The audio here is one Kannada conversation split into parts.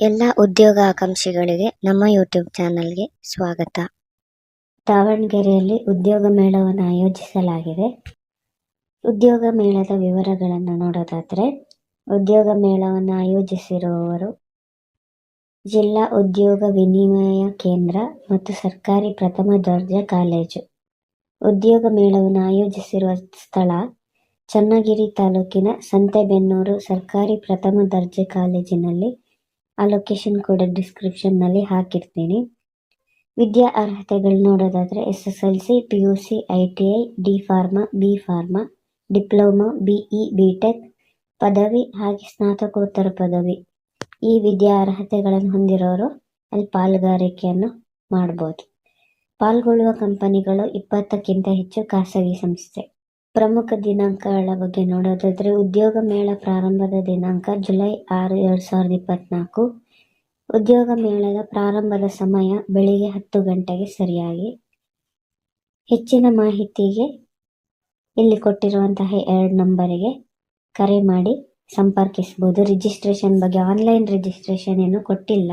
ಎಲ್ಲ ಉದ್ಯೋಗ ಆಕಾಂಕ್ಷಿಗಳಿಗೆ ನಮ್ಮ ಯೂಟ್ಯೂಬ್ ಚಾನಲ್ಗೆ ಸ್ವಾಗತ. ದಾವಣಗೆರೆಯಲ್ಲಿ ಉದ್ಯೋಗ ಮೇಳವನ್ನು ಆಯೋಜಿಸಲಾಗಿದೆ. ಉದ್ಯೋಗ ಮೇಳದ ವಿವರಗಳನ್ನು ನೋಡೋದಾದರೆ, ಉದ್ಯೋಗ ಮೇಳವನ್ನು ಆಯೋಜಿಸಿರುವವರು ಜಿಲ್ಲಾ ಉದ್ಯೋಗ ವಿನಿಮಯ ಕೇಂದ್ರ ಮತ್ತು ಸರ್ಕಾರಿ ಪ್ರಥಮ ದರ್ಜೆ ಕಾಲೇಜು. ಉದ್ಯೋಗ ಮೇಳವನ್ನು ಆಯೋಜಿಸಿರುವ ಸ್ಥಳ ಚನ್ನಗಿರಿ ತಾಲೂಕಿನ ಸಂತೆಬೆನ್ನೂರು ಸರ್ಕಾರಿ ಪ್ರಥಮ ದರ್ಜೆ ಕಾಲೇಜಿನಲ್ಲಿ. ಆ ಲೊಕೇಶನ್ ಕೂಡ ಡಿಸ್ಕ್ರಿಪ್ಷನ್ನಲ್ಲಿ ಹಾಕಿರ್ತೀನಿ. ವಿದ್ಯಾ ಅರ್ಹತೆಗಳು ನೋಡೋದಾದರೆ SSLC, PUC, ITI, D pharma, B pharma, diploma, BE, BTech, ಪದವಿ ಹಾಗೆ ಸ್ನಾತಕೋತ್ತರ ಪದವಿ. ಈ ವಿದ್ಯಾ ಅರ್ಹತೆಗಳನ್ನು ಹೊಂದಿರೋರು ಅಲ್ಲಿ ಪಾಲುಗಾರಿಕೆಯನ್ನು ಮಾಡ್ಬೋದು. ಪಾಲ್ಗೊಳ್ಳುವ ಕಂಪನಿಗಳು 20ಕ್ಕಿಂತ ಹೆಚ್ಚು ಖಾಸಗಿ ಸಂಸ್ಥೆ. ಪ್ರಮುಖ ದಿನಾಂಕಗಳ ಬಗ್ಗೆ ನೋಡೋದಾದರೆ, ಉದ್ಯೋಗ ಮೇಳ ಪ್ರಾರಂಭದ ದಿನಾಂಕ ಜುಲೈ 6, 2024. ಉದ್ಯೋಗ ಮೇಳದ ಪ್ರಾರಂಭದ ಸಮಯ ಬೆಳಿಗ್ಗೆ 10 ಗಂಟೆಗೆ ಸರಿಯಾಗಿ. ಹೆಚ್ಚಿನ ಮಾಹಿತಿಗೆ ಇಲ್ಲಿ ಕೊಟ್ಟಿರುವಂತಹ 2 ನಂಬರಿಗೆ ಕರೆ ಮಾಡಿ ಸಂಪರ್ಕಿಸಬಹುದು. ರಿಜಿಸ್ಟ್ರೇಷನ್ ಬಗ್ಗೆ ಆನ್ಲೈನ್ ರಿಜಿಸ್ಟ್ರೇಷನ್ ಏನು ಕೊಟ್ಟಿಲ್ಲ,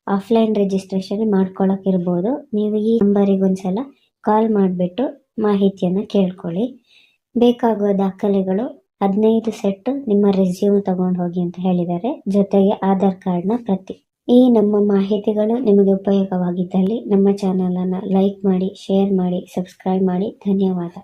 ಆಫ್ಲೈನ್ ರಿಜಿಸ್ಟ್ರೇಷನ್ ಮಾಡ್ಕೊಳ್ಳೋಕ್ಕಿರ್ಬೋದು. ನೀವು ಈ ನಂಬರಿಗೆ ಒಂದ್ಸಲ ಕಾಲ್ ಮಾಡಿಬಿಟ್ಟು ಮಾಹಿತಿಯನ್ನು ಕೇಳ್ಕೊಳ್ಳಿ. ಬೇಕಾಗುವ ದಾಖಲೆಗಳು 15 ಸೆಟ್ ನಿಮ್ಮ ರೆಸ್ಯೂಮ್ ತಗೊಂಡು ಹೋಗಿ ಅಂತ ಹೇಳಿದ್ದಾರೆ, ಜೊತೆಗೆ ಆಧಾರ್ ಕಾರ್ಡ್ನ ಪ್ರತಿ. ಈ ನಮ್ಮ ಮಾಹಿತಿಗಳು ನಿಮಗೆ ಉಪಯೋಗವಾಗಿದ್ದಲ್ಲಿ ನಮ್ಮ ಚಾನಲನ್ನು ಲೈಕ್ ಮಾಡಿ, ಶೇರ್ ಮಾಡಿ, ಸಬ್ಸ್ಕ್ರೈಬ್ ಮಾಡಿ. ಧನ್ಯವಾದ.